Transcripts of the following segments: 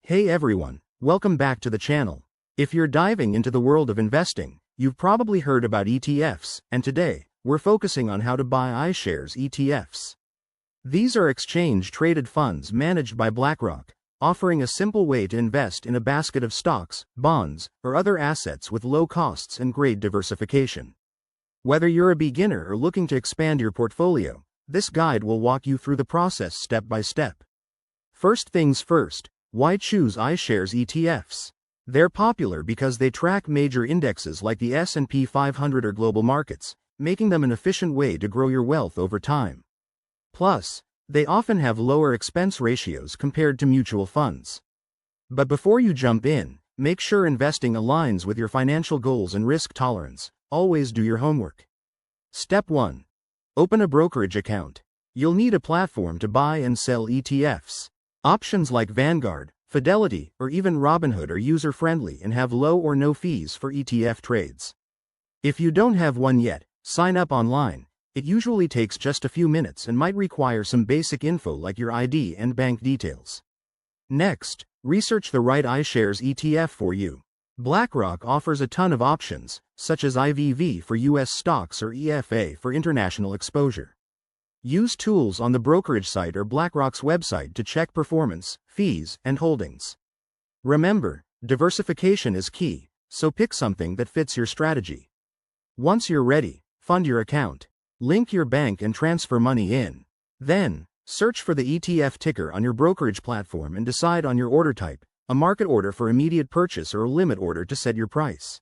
Hey everyone, welcome back to the channel. If you're diving into the world of investing, you've probably heard about ETFs, and today, we're focusing on how to buy iShares ETFs. These are exchange-traded funds managed by BlackRock, offering a simple way to invest in a basket of stocks, bonds, or other assets with low costs and great diversification. Whether you're a beginner or looking to expand your portfolio, this guide will walk you through the process step by step. First things first, why choose iShares ETFs? They're popular because they track major indexes like the S&P 500 or global markets, making them an efficient way to grow your wealth over time. Plus, they often have lower expense ratios compared to mutual funds. But before you jump in, make sure investing aligns with your financial goals and risk tolerance. Always do your homework. Step 1. Open a brokerage account. You'll need a platform to buy and sell ETFs. Options like Vanguard, Fidelity, or even Robinhood are user-friendly and have low or no fees for ETF trades. If you don't have one yet, sign up online. It usually takes just a few minutes and might require some basic info like your ID and bank details. Next, research the right iShares ETF for you. BlackRock offers a ton of options, such as IVV for US stocks or EFA for international exposure. Use tools on the brokerage site or BlackRock's website to check performance, fees, and holdings. Remember, diversification is key, so pick something that fits your strategy. Once you're ready, fund your account. Link your bank and transfer money in. Then, search for the ETF ticker on your brokerage platform and decide on your order type, a market order for immediate purchase or a limit order to set your price.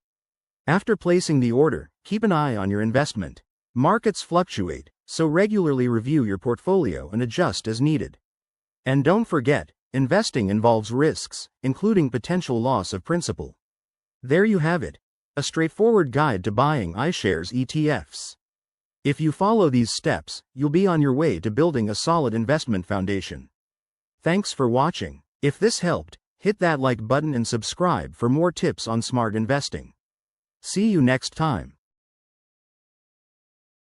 After placing the order, keep an eye on your investment. Markets fluctuate, so regularly review your portfolio and adjust as needed. And don't forget, investing involves risks, including potential loss of principal. There you have it, a straightforward guide to buying iShares ETFs. If you follow these steps, you'll be on your way to building a solid investment foundation. Thanks for watching. If this helped, hit that like button and subscribe for more tips on smart investing. See you next time.